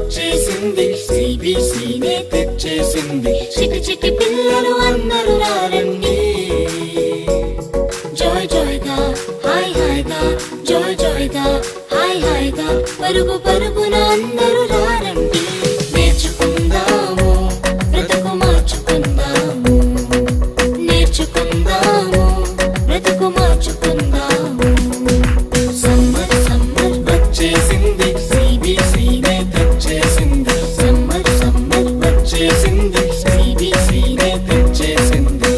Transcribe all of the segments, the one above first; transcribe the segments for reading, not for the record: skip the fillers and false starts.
వచ్చేసింది, సిబిసినే తెచ్చేసింది. చిటి చిటి పిల్లలు అందరూ రారండి, జాయ్ జాయ్గా హాయ్ హాయ్గా, జాయ్ జాయ్గా హాయ్ హాయ్గా, పరుగు పరుగున అందరూ రారండి. నేర్చుకుందాము, బ్రతుకు మార్చుకుందాము, నేర్చుకుందాము, బ్రతుకు మార్చుకుందాము. సమ్మర్ సమ్మర్ వచ్చేసింది, సిబిసినే తెచ్చేసింది. సమ్మర్ సమ్మర్ వచ్చేసింది, సిబిసినే తెచ్చేసింది.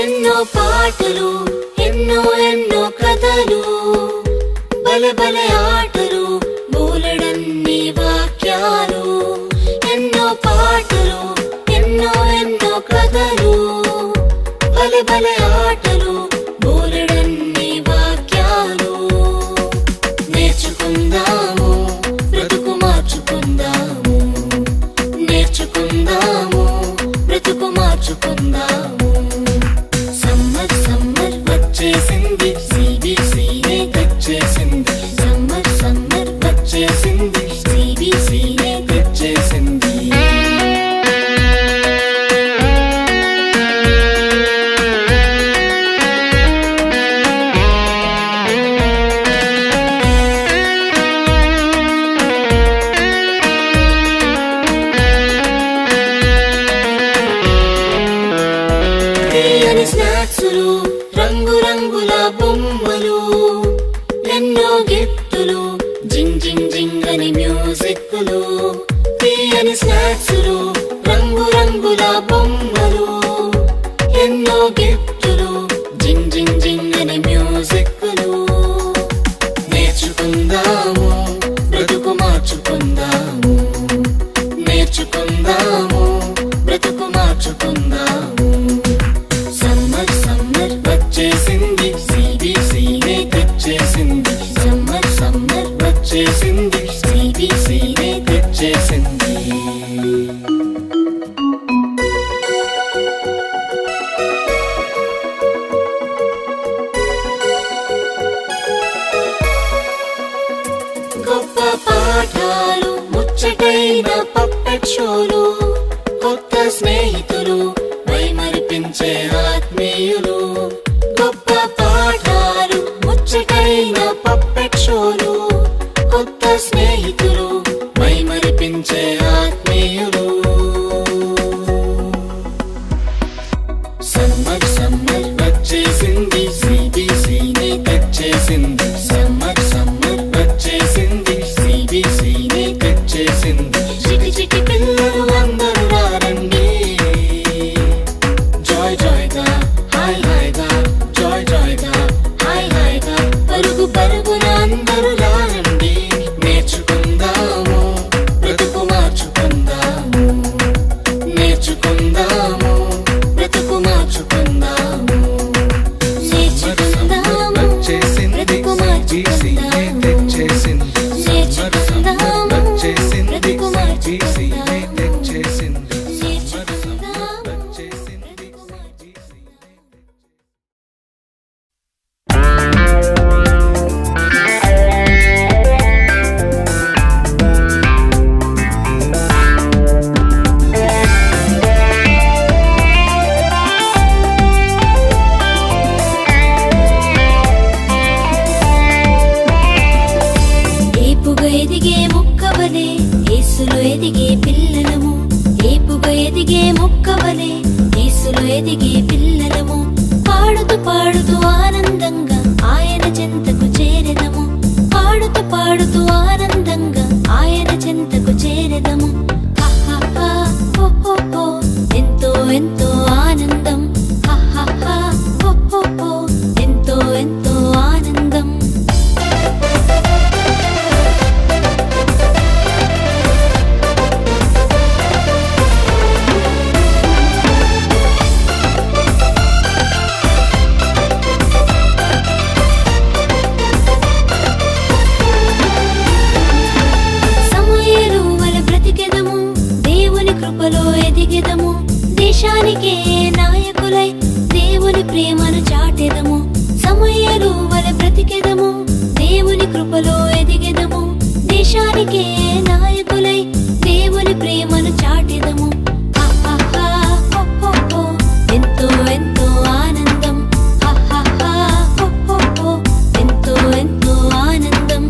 ఎన్నో పాటలు, ఎన్నో ఎన్నో కథలు, బలె బలె ఆటలు, బోలెడన్ని వాక్యాలు. ఎన్నో పాటలు, ఎన్నో ఎన్నో కథలు, బలె బలె ఆటలు, బోలెడన్ని వాక్యాలు. నేర్చుకుందాము, బ్రతుకు మార్చుకుందాము, నేర్చుకుందాము, బ్రతుకు మార్చుకుందాము. సమ్మర్ సమ్మర్ వచ్చేసింది, సిబిసినే తెచ్చేసింది. సమ్మర్ సమ్మర్ వచ్చేసింది, సిబిసినే తెచ్చేసింది. తీయని స్నాక్సులు, రంగు రంగుల బొమ్మలు, ఎన్నో గిఫ్టులు, జింగ్ జింగ్ జింగ్ అని మ్యూజిక్లు. తీయని స్నాక్సులు, రంగు రంగుల బొమ్మలు, ఎన్నో గిఫ్టులు, జింగ్ జింగ్ జింగ్ అని మ్యూజిక్లు. నేర్చుకుందాము, బ్రతుకు మార్చుకుందాము, నేర్చుకుందాము, బ్రతుకు మార్చుకుందాము. సమ్మర్ సమ్మర్ వచ్చేసింది, సిబిసినే తెచ్చేసింది. సమ్మర్ సమ్మర్ వచ్చేసింది, సిబిసినే తెచ్చేసింది. గొప్ప పాఠాలు, ముచ్చటైన పప్పెట్ షోలు, కొత్త స్నేహితులు, మైమరిపించే ఆత్మీయులు. గొప్ప పాఠాలు, ముచ్చటైన పప్పెట్ షోలు, కొత్త స్నేహితులు, మైమరిపించే ఆత్మీయులు. సమ్మర్ సమ్మర్ వచ్చేసింది, సిబిసినే తెచ్చేసింది. సమ్మర్ సమ్మర్ వచ్చేసింది, సిబిసినే తెచ్చేసింది. చిటి చిటి పిల్లలు అందరూ రారండి, జాయ్ జాయ్గా హాయ్ హాయ్గా, జాయ్ జాయ్గా హాయ్ హాయ్గా, పరుగు పరుగున అందరూ రారండి. నేర్చుకుందాము, బ్రతుకు మార్చుకుందాము, నేర్చుకుందాము, బ్రతుకు మార్చుకుందాము. నేర్చుకుందాము, బ్రతుకు మార్చుకుందాము, నేర్చుకుందాము, బ్రతుకు మార్చుకుందాము. ఏపుగా ఎదిగే మొక్కవలే, యేసులో ఎదిగే పిల్లలము. ఏపుగా ఎదిగే మొక్కవలే, యేసులో ఎదిగే పిల్లలము. పాడుతూ పాడుతూ ఆనందంగా ఆయన చెంతకు చేరెదము. పాడుతూ పాడుతూ ఆనందంగా ఆయన చెంతకు చేరెదము. హహహా, హో హో హో, ఎంతో ఎంతో ఆనందం. హహహా, హో హో హో, ఎంతో ఎంతో ఆనందం. దేశానికే నాయకులై దేవుని ప్రేమను చాటెదము. సమూయేలు వలె బ్రతికెదము, దేవుని కృపలో ఎదిగెదము. దేశానికే నాయకులై దేవుని ప్రేమను చాటెదము. ఎంతో ఎంతో ఆనందం, ఎంతో ఎంతో ఆనందం.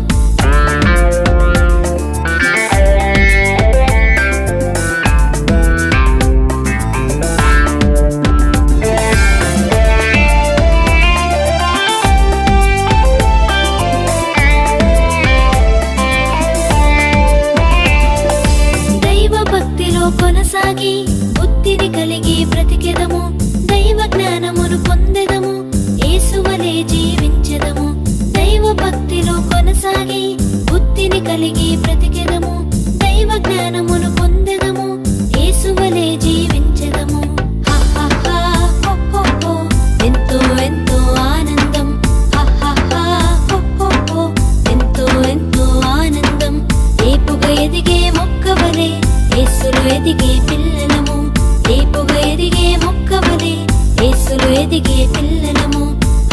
కొనసాగి బుద్ధిని కలిగి బ్రతికెదము. దైవ జ్ఞానమును పొందెదము, యేసువలే జీవించెదము. దైవ భక్తిలో కొనసాగి బుద్ధిని కలిగి బ్రతికెదము. దైవ జ్ఞానమును పొందెదము, యేసువలే జీవించెదము. ఎంతో ఎంతో ఆనందం, ఎంతో ఎంతో ఆనందం. ఏపుగా ఎదిగే మొక్కవలే యేసులో ఎదిగే పిల్లలము. ఏపుగా ఎదిగే మొక్కవలే యేసులో ఎదిగే పిల్లలము.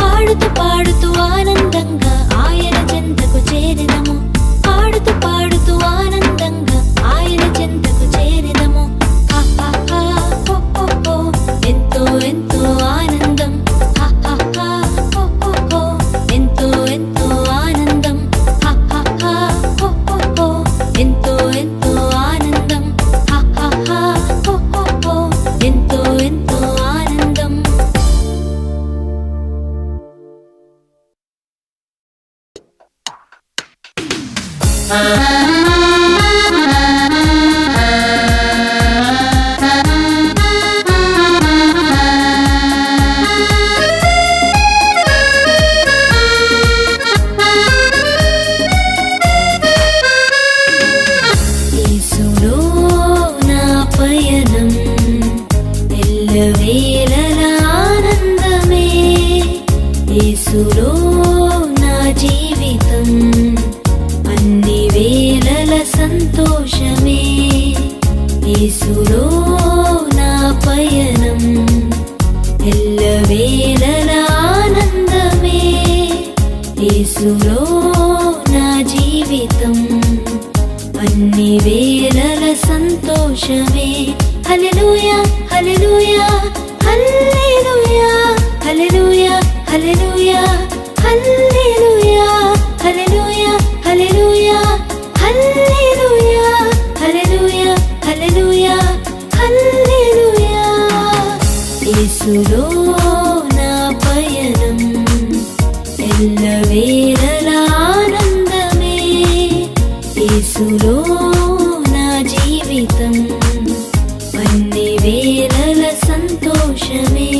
పాడుతూ పాడుతూ ఆనందంగా ఆయన చెంతకు చేరెదము. పాడుతూ పాడుతూ ఆనందంగా ఆయన చెంతకు చేరెదము. ఎంతో ఎంతో ఆనందం, ఎంతో ఎంతో ఆనందం, ఎంతో ఎంతో ఆనందం, ఎంతో ఎంతో ఆనందం. యేసులో నా పయనం ఎల్లవేళల ఆనందమే. యేసులో నా జీవితం అన్ని వేళల సంతోషమే. యేసులో నా పయనం ఎల్లవేళల ఆనందమే. యేసులో నా జీవితం అన్ని వేళల సంతోషమే. హల్లెలూయా హల్లెలూయా హల్లెలూయా హల్లెలూయా హల్లెలూయా హల్లెలూయా హల్లెలూయా హల్లెలూయా హల్లెలూయా హల్లెలూయా హల్లెలూయా హల్లెలూయా. యేసులో నా పయనం ఎల్లవేళల ఆనందమే. యేసులో నా జీవితం అన్ని వేళల సంతోషమే.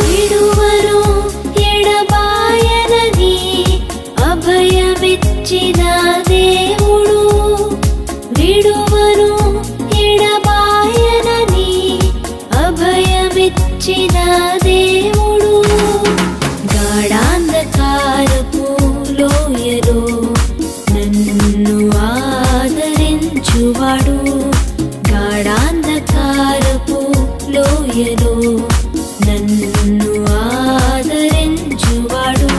విడువను ఎడబాయనని అభయమిచ్చిన దేవుడు. విడువను ఎడబాయనని అభయమిచ్చిన దేవుడు. గాఢాంధకారపు లోయలో నన్ను ఆదరించువాడు. గాఢాంధకారపు లోయలో నన్ను ఆదరించువాడు.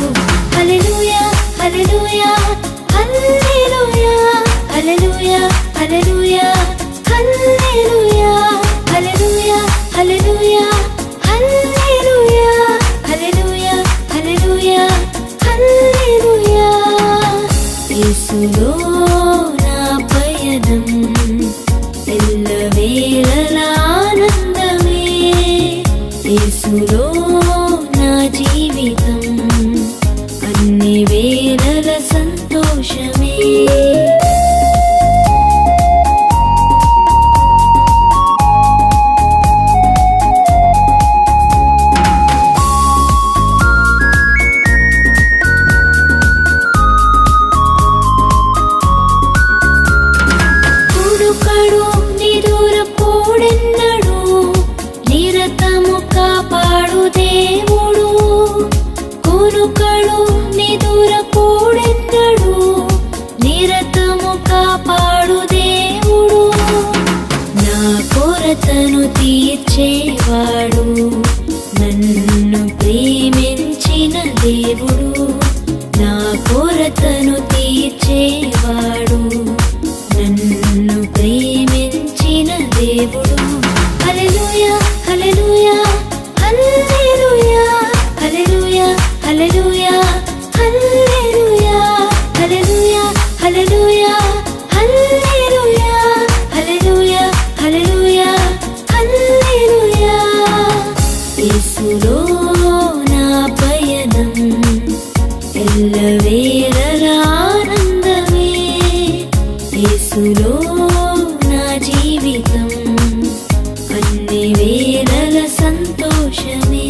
హల్లెలూయా హల్లెలూయా హల్లెలూయా హల్లెలూయా హల్లెలూయా హల్లెలూయా హల్లెలూయా హల్లెలూయా హల్లెలూయా హల్లెలూయా హల్లెలూయా హల్లెలూయా. యేసులో నా పయనం ఎల్లవేళల ఆనందమే. యేసులో నా జీవితం అన్ని వేళల సంతోషమే. కుడుకడు నిదురపోడెన్నడు కొరతను తీర్చేవాడు, నన్ను ప్రేమించిన దేవుడు, నా కొరతను తీర్చేవాడు, నన్ను ప్రేమించిన దేవుడు. హల్లెలూయా హల్లెలూయా హల్లెలూయా హల్లెలూయా హల్లెలూయా హల్లెలూయా హల్లెలూయా హల్లెలూయా హల్లెలూయా హల్లెలూయా హల్లెలూయా హల్లెలూయా. యేసులో నా పయనం ఎల్లవేళలా ఆనందమే, యేసులో నా జీవితం అన్ని వేళల సంతోషమే.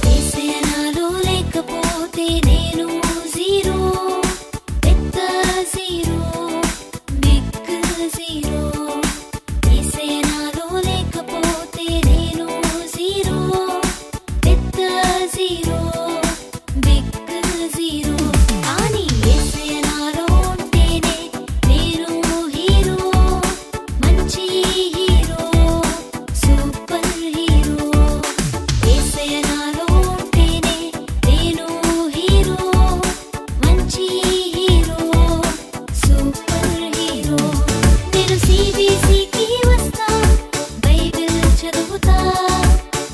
యేసయ్యనాలో లేకపోతే నేను జీరో, పెద్ద జీరో, బిగ్ జీరో. యేసయ్యనాలో లేకపోతే నేను జీరో, పెద్ద జీరో, బిగ్ జీరో. కానీ యేసయ్యనాలో ఉంటేనే నేను హీరో, మంచి హీరో, సూపర్ హీరో. యేసయ్యనాలో ఉంటేనే నేను హీరో, మంచి హీరో, సూపర్ హీరో. నేను CBCకి వస్తా, బైబిల్ చదువుతా,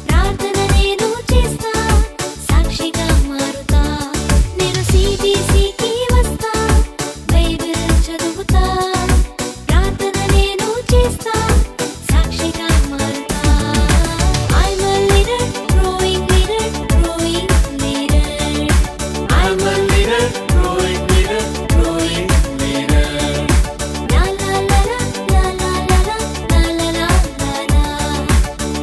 ప్రార్థన నేను చేస్తా, సాక్షిగా మారుతా. నేను CBCకి వస్తా, బైబిల్ చదువుతా, ప్రార్థన నేను చేస్తా, సాక్షిగా మారుతా. I'm a leader, growing leader, growing leader. I'm a leader, growing leader, growing leader. La la la la la la la la la la la la.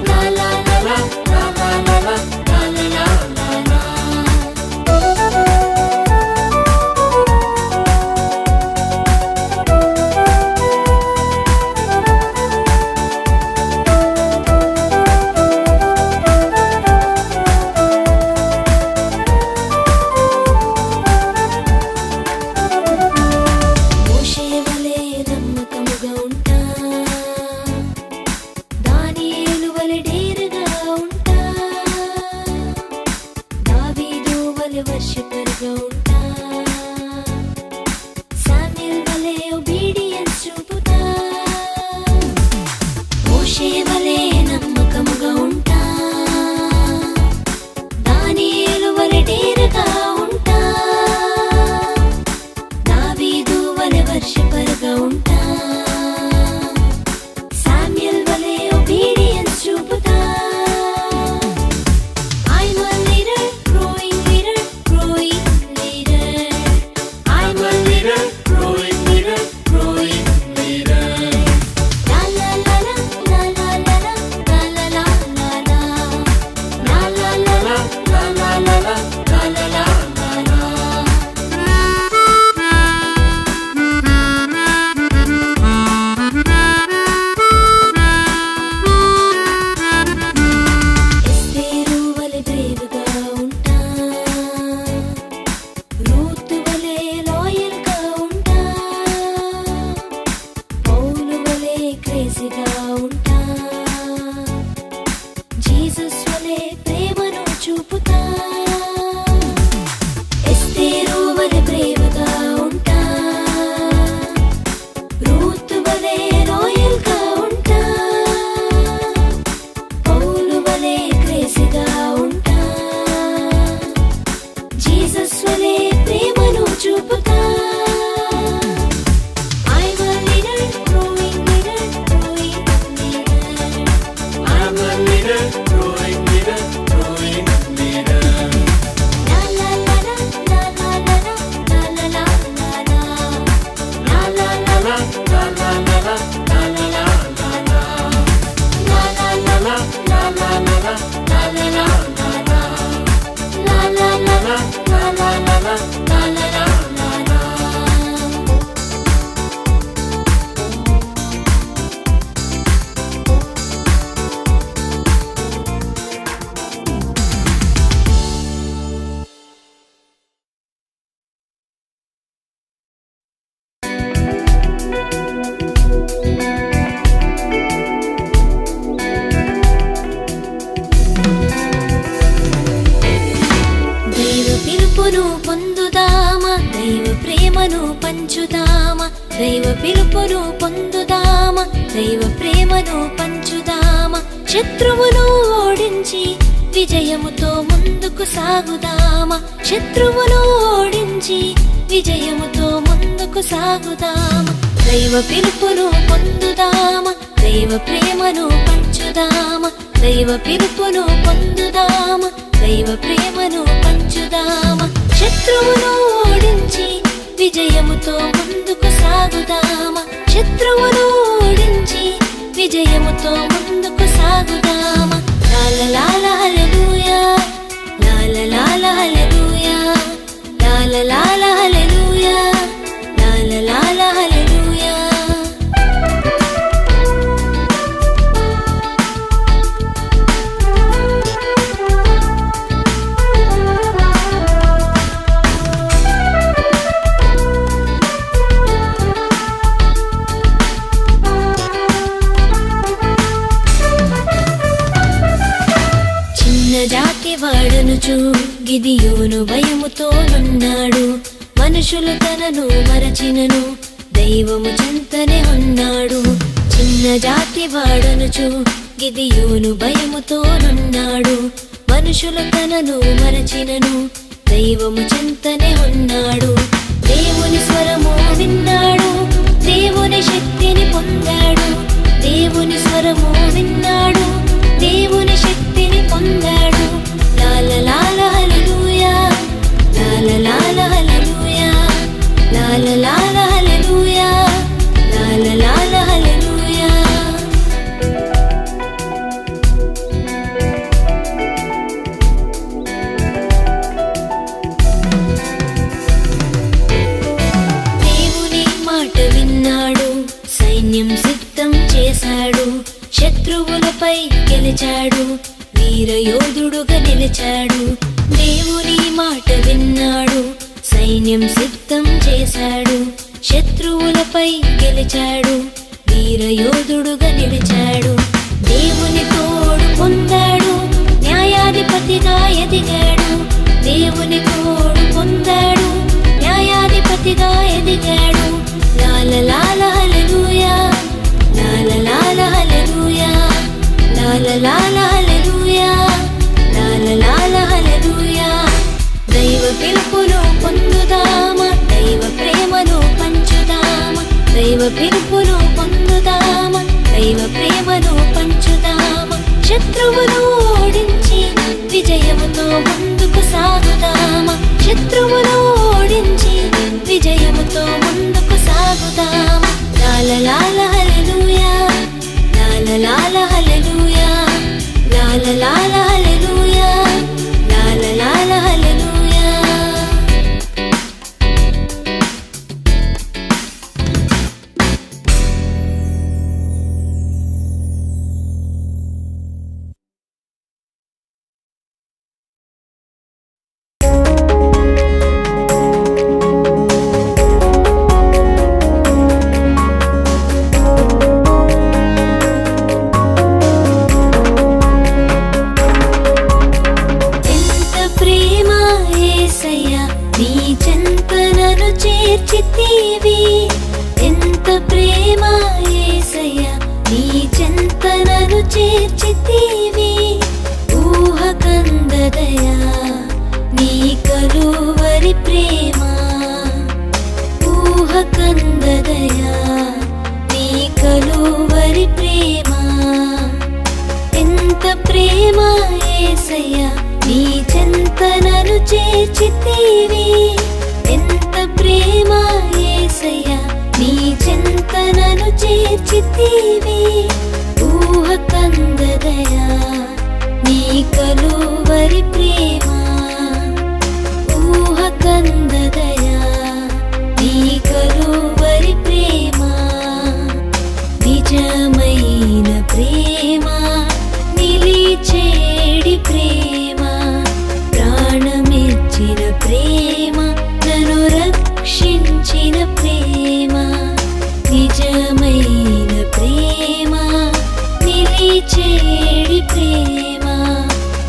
La la la la La la la la, la la la la la. మోషే వలె నమ్మకముగా ఉంటా, దానియేలు వలె డేరుగా ఉంటా, దావీదు వలె వర్షిపరుగా ఉంటా, Samuel వలె ఒబీడియన్స్ చూపుతా. మోషే వలె నమ్మకముగా ఉంటా, దానియేలు వలె డేరుగా ఉంటా, దావీదు వలె వర్షిపరుగా ఉంటా, శామ్యూల్ వలె obedience చూపుతా. I'm a leader, growing leader, growing leader. I'm a leader, growing leader, growing leader. La la la la la la la la la la la la la. La la la la La la la la, la la la la la. ఎస్తేరు వలె బ్రేవ్గా ఉంటా, Ruth వలె లాయల్గా ఉంటా, పౌలు వలె క్రేజీగా ఉంటా, Jesus వలె ప్రేమను చూపుతా. ఎస్తేరు వలె బ్రేవ్గా ఉంటా, రూతు వలె లాయల్గా ఉంటా, పౌలు వలె క్రేజీగా ఉంటా, జీసస్ వలె ప్రేమను చూపుతా. I'm a leader, growing leader, growing leader. I'm a leader, growing leader, growing leader. La la la la la la la la la la la la. La la la la La la la la, la la la la la. la la la la. La పిలుపును పొందుదామా, దైవ ప్రేమను పంచుదామా. దైవ పిలుపును పొందుదామా, దైవ ప్రేమను పంచుదామా. శత్రువును ఓడించి విజయముతో ముందుకు సాగుదామా. శత్రువును ఓడించి విజయముతో ముందుకు సాగుదామా. దైవ పిలుపును పొందుదామా, దైవ ప్రేమను పంచుదామా. దైవ పిలుపును పొందుదామా, దైవ ప్రేమను పంచుదామా. శత్రువును ఓడించి విజయముతో ముందుకు సాగుదామా. శత్రువును ఓడించి విజయముతో ముందుకు సాగుదామా. లాల హల్లెలూయా, లాల హల్లెలూయా, లాల హల్లెలూయా, లాల హల్లెలూయా. జాతి వాడనుచు గిదియోను భయముతో నున్నాడు. మనుషులు తనను మరచినను దైవము చెంతనే ఉన్నాడు. చిన్న జాతి వాడనుచు గిదియోను భయముతో నున్నాడు. మనుషులు తనను మరచినను దైవము చెంతనే ఉన్నాడు. దేవుని స్వరము విన్నాడు, దేవుని శక్తిని పొందాడు. దేవుని స్వరము విన్నాడు, దేవుని శక్తిని పొందాడు. లాల హల్లెలూయా, లాల హల్లెలూయా, లాల హల్లెలూయా, లాల హల్లెలూయా. దేవుని మాట విన్నాడు, సైన్యం సిద్ధం చేశాడు. శత్రువులపై గెలిచాడు, వీరయోధుడుగా నిలిచాడు. దేవుని మాట విన్నాడు, సైన్యం సిద్ధం చేశాడు. శత్రువులపై గెలిచాడు, వీరయోధుడుగా నిలిచాడు. దేవుని తోడు పొందాడు, న్యాయాధిపతిగా ఎదిగాడు. దేవుని తోడు పొందాడు, న్యాయాధిపతిగా ఎదిగాడు. లాల హల్లెలూయా, లాల హల్లెలూయా, లాల హల్లెలూయా, లాల హల్లెలూయా. దైవ పిలుపును పొందుదామా, దైవ ప్రేమను పంచుదామా. దైవ పిలుపును పొందుదామా, దైవ ప్రేమను పంచుదామా. శత్రువును ఓడించి విజయముతో ముందుకు సాగుదామా. శత్రువును ఓడించి విజయముతో ముందుకు సాగుదామా. లాల హల్లెలూయా, లాల హల్లెలూయా, లాల హల్లెలూయా, లాల హల్లెలూయా. ఎంత ప్రేమ యేసయ్యా, నీ చెంతనను చేర్చితివి. ఊహకందదయా నీ కలువరి ప్రేమ. ఊహకందదయా నీ కలువరి ప్రేమ. ఎంత ప్రేమ యేసయ్యా, నీ చెంతనను చేర్చితివి. ఎంత ప్రేమ యేసయ్యా, నీ చెంతనను చేర్చితివి. ఊహకందదయా నీ కలువరి ప్రేమ. ఊహకందదయా నీ కలువరి ప్రేమ. నిజమైన ప్రేమ, నిలిచేడి ప్రేమ, ప్రాణమిచ్చిన ప్రేమ, నన్ను రక్షించిన ప్రేమ. నిజమైన ప్రేమ, నిలిచేడి ప్రేమ,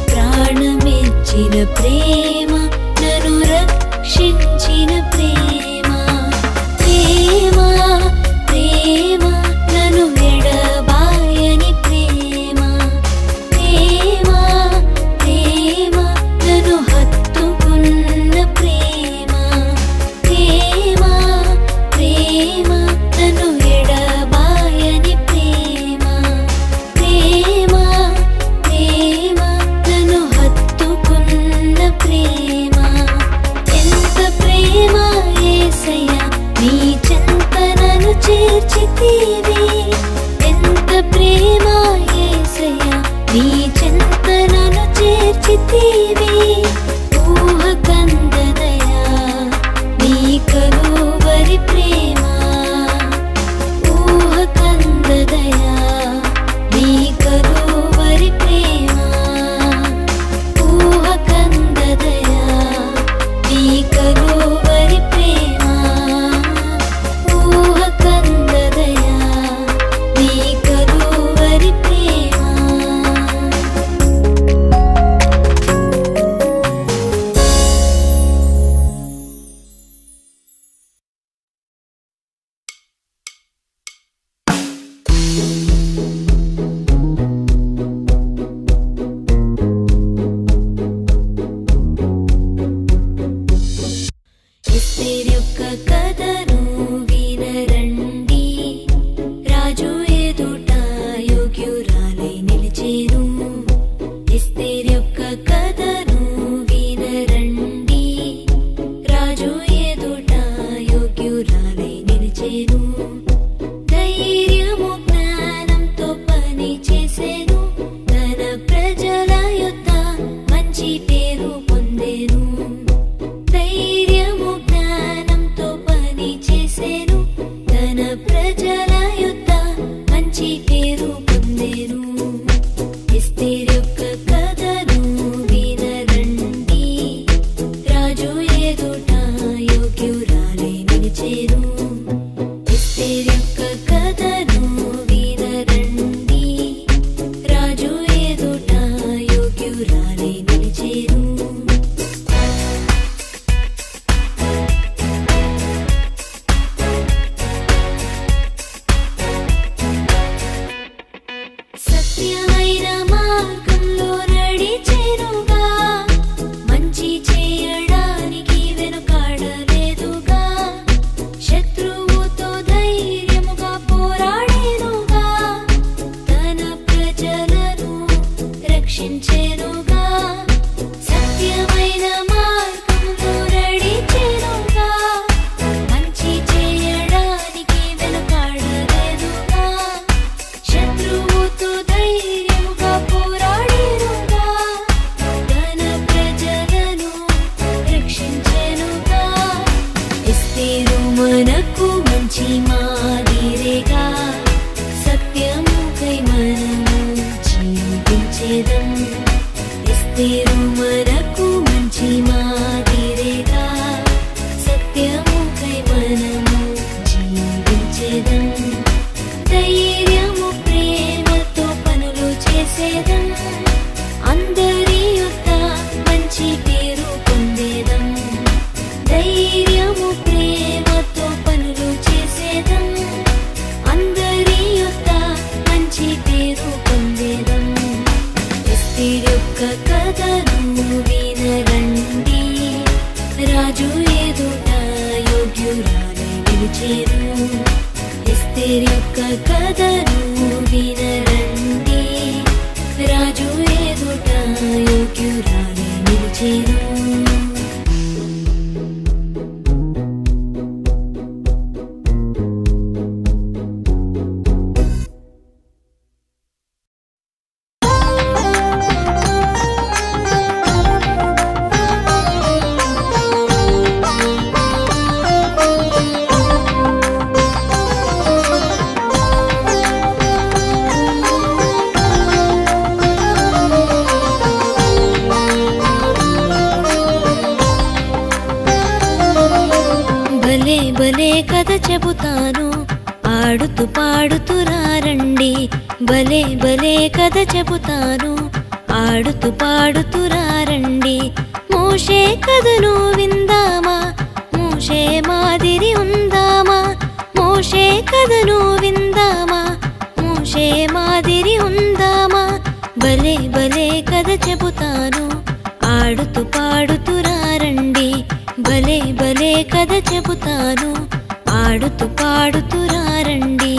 ప్రాణమిచ్చిన ప్రేమ, నన్ను నీ చింతనను చేర్చితివి ఊహ కందదయా నీ కలువరి ప్రేమ ఊహ కందదయా నీ కలువరి ప్రేమ ఊహ కందదయా నీ కలువరి ప్రేమ ఊహ కందదయా నీ కలువరి ప్రేమ. ఎస్తేరు యొక్క కథను వినరండి రాజు ఎదుట యోగ్యురాలై నిలిచేను ఎస్తేరు యొక్క కథను వినరండి రాజు ఎదుట యోగ్యురాలై నిలిచేను ధైర్యము జ్ఞానంతో పని చేసేను తన ప్రజల యొద్ద మంచి పేరు పొందేను ధైర్యము జ్ఞానంతో పని చేసేను తన ప్రజల యొద్ద మంచి పేరు పొందేను ఎస్తేరు యొక్క కథను వినరండి రాజు ఎదుట యోగ్యురాలై నిలిచేను ఎస్తేరు యొక్క కథను వినరండి రాజు ఎదుట యోగ్యురాలై నిలిచేను. సత్యమైన మార్గంలో నడిచెనుగా మంచి చేయడానికి వెనుకాడలేదుగా శత్రువుతో ధైర్యముగా పోరాడేనుగా తన ప్రజలను రక్షించెనుగా సత్యమైన మార్గంలో నడిచెనుగా మంచి చేయడానికి వెనుకాడలేదుగా శత్రువుతో ధైర్యముగా పోరాడేనుగా తన ప్రజలను రక్షించెనుగా ఎస్తేరు మనకు మంచి మాదిరిగా సత్యముకై మనము జీవించేదం ఎస్తేరు మనకు మంచి మాదిరిగా సత్యముకై మనము జీవించేదం ధైర్యము ప్రేమతో పనులు చేసేదం అందరి యొద్ద మంచి పేరు పొందేదం ధైర్యము ప్రేమతో పనులు చేసేదం అందరి యొద్ద మంచి పేరు పొందేదం ఎస్తేరు యొక్క కథను వినరండి రాజు ఎదుట యోగ్యురాలై నిలిచేను ఎస్తేరు యొక్క కథను వినరండి రాజు ఎదుట యోగ్యురాలై నిలిచేను. భలే భలే కథ చెబుతాను ఆడుతూ పాడుతూ రండి భలే భలే కథ చెబుతాను ఆడుతూ పాడుతూ రండి మోషే కథను విందామా మోషే మాదిరి ఉందామా మోషే కథను విందామా మోషే మాదిరి ఉందామా భలే భలే కథ చెబుతాను ఆడుతూ పాడుతూ రండి భలే భలే కథ చెబుతాను ఆడుతూ పాడుతూ రండి.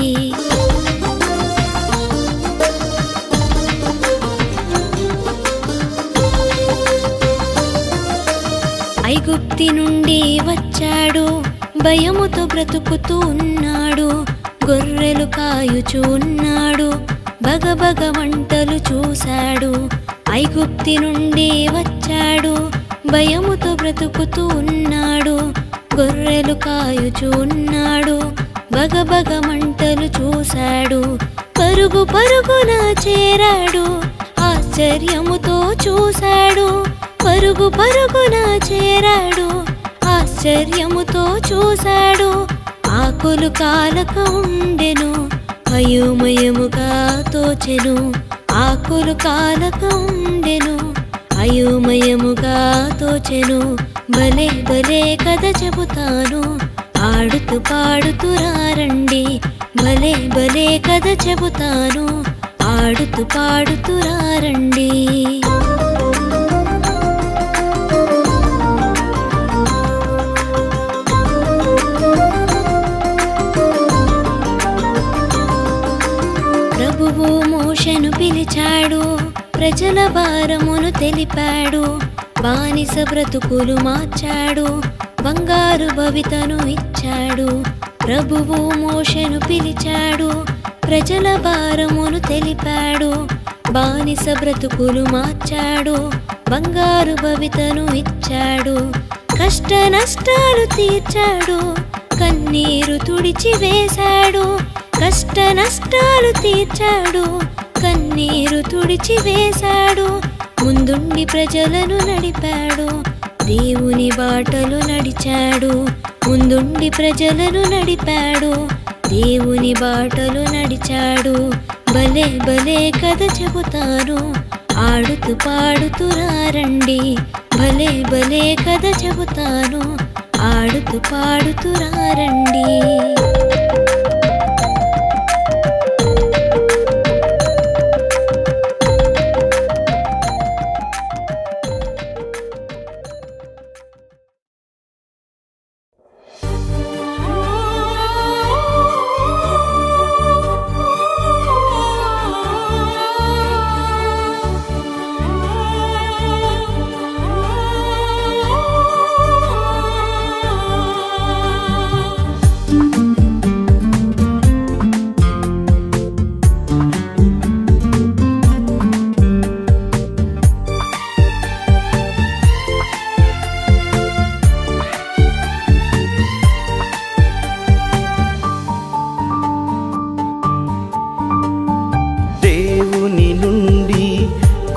ఐగుప్తి నుండి వచ్చాడు భయముతో బ్రతుకుతూ ఉన్నాడు గొర్రెలు కాయుచూ ఉన్నాడు బగబగ మంటలు చూశాడు. ఐగుప్తి నుండి వచ్చాడు, భయముతో బ్రతుకుతూ ఉన్నాడు. గొర్రెలు కాయుచూ ఉన్నాడు, బగబగ మంటలు చూశాడు. పరుగు పరుగున చేరాడు, ఆశ్చర్యముతో చూశాడు. పరుగు పరుగున చేరాడు, ఆశ్చర్యముతో చూశాడు. ఆకులు కాలక ఉండెను, అయోమయముగా తోచెను. ఆకులు కాలక ఉండెను, అయోమయముగా తోచెను. భలే భలే కథ చెబుతాను, ఆడుతూ పాడుతూ రండి. భలే భలే కథ చెబుతాను, ఆడుతూ పాడుతూ రండి. ప్రభువు మోషేను పిలిచాడు, ప్రజల భారమును తెలిపాడు. బానిస బ్రతుకులు మార్చాడు, బంగారు భవితను ఇచ్చాడు. ప్రభువు మోషేను పిలిచాడు, ప్రజల భారమును తెలిపాడు. బానిస బ్రతుకులు మార్చాడు, బంగారు భవితను ఇచ్చాడు. కష్ట నష్టాలు తీర్చాడు, కన్నీరు తుడిచి వేశాడు. కష్ట నష్టాలు తీర్చాడు, కన్నీరు తుడిచి వేశాడు. ముందుండి ప్రజలను నడిపాడు, దేవుని బాటలు నడిచాడు. ముందుండి ప్రజలను నడిపాడు, దేవుని బాటలు నడిచాడు. భలే భలే కథ చెబుతాను, ఆడుతూ పాడుతూ రండి. భలే భలే కథ చెబుతాను, ఆడుతూ పాడుతూ రండి.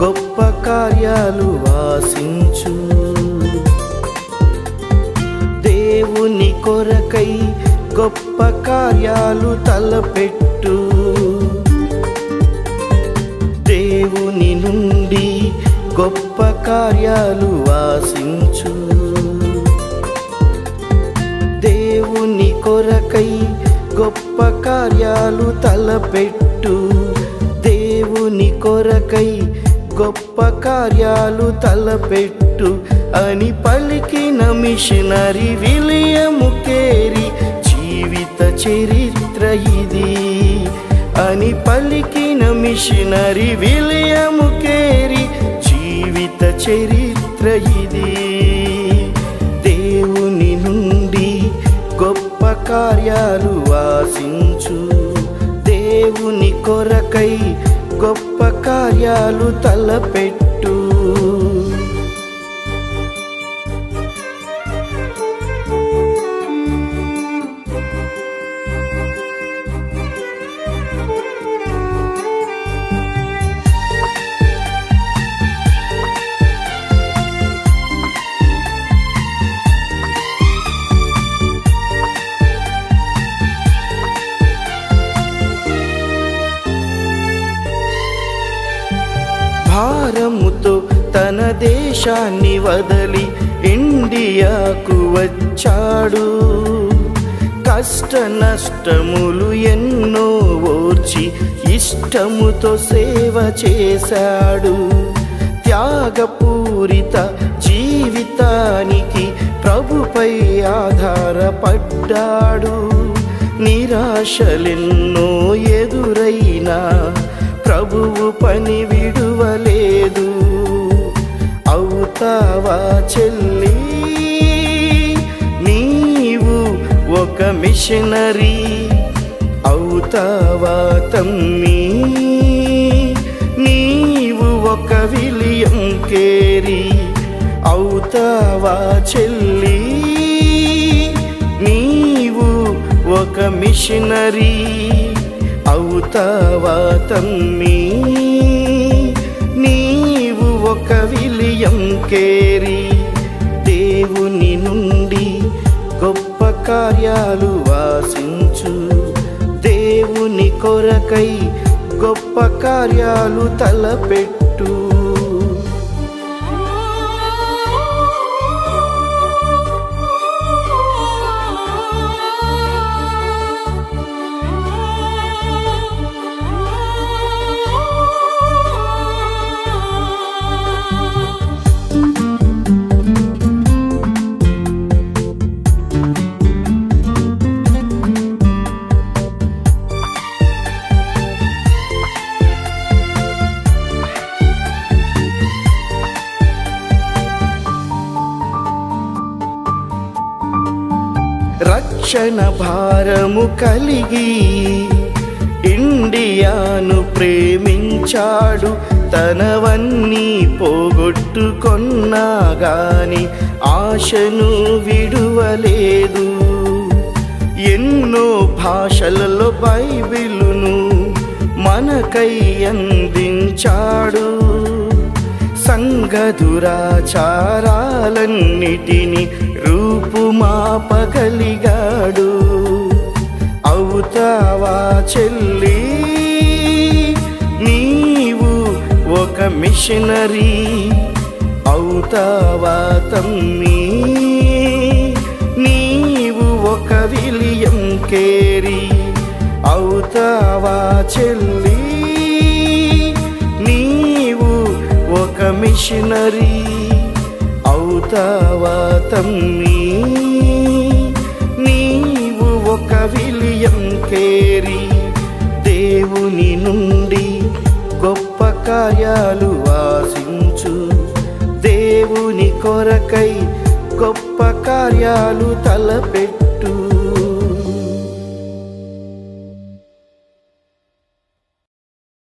గొప్ప కార్యాలు వాసించు. దేవుని కొరకై గొప్ప కార్యాలు తలపెట్టు. దేవుని నుండి గొప్ప కార్యాలు వాసించు. దేవుని కొరకై గొప్ప కార్యాలు తలపెట్టు. దేవుని కొరకై గొప్ప కార్యాలు తలపెట్టు అని పలికిన మిషనరీ విలియము కేరీ జీవిత చరిత్ర ఇది. అని పలికిన మిషనరీ విలియము కేరీ జీవిత చరిత్ర ఇది. దేవుని నుండి గొప్ప కార్యాలు వాసించు. దేవుని కొరకై గొప్ప కార్యాలు తలపెట్టు. భారముతో తన దేశాన్ని వదలి ఇండియాకు వచ్చాడు. కష్ట నష్టములు ఎన్నో ఓర్చి ఇష్టముతో సేవ చేశాడు. త్యాగపూరిత జీవితానికి ప్రభుపై ఆధారపడ్డాడు. నిరాశలెన్నో ఎదురైనా ప్రభువు పని విడువలేదు. అవుతావా చెల్లి నీవు ఒక మిషనరీ? అవుతావా తమ్మీ ఒక విలియం కేరీ అవుతావా చెల్లి, నీవు ఒక మిషనరీ అవుతావా తమ్మి, నీవు ఒక విలియం కేరీ దేవుని నుండి గొప్ప కార్యాలు ఆశించు, దేవుని కొరకై గొప్ప కార్యాలు తలపెట్టు. రక్షణ భారము కలిగి ఇండియాను ప్రేమించాడు, తనవన్నీ పోగొట్టుకొన్నా గాని ఆశను విడువలేదు. ఎన్నో భాషలలో బైబిలును మనకై అందించాడు, సంఘ దురాచారాలన్నిటిని రూపుమాపగలిగాడు. అవుతావా చెల్లి, నీవు ఒక మిషనరీ అవుతావా తమ్మి, నీవు ఒక విలియం కేరీ అవుతావా చెల్లి, నీవు ఒక మిషనరీ అవుతావా తమ్మి, నీవు ఒక విలియం కేరీ దేవుని నుండి గొప్ప కార్యాలు ఆశించు, దేవుని కొరకై గొప్ప కార్యాలు తలపెట్టు.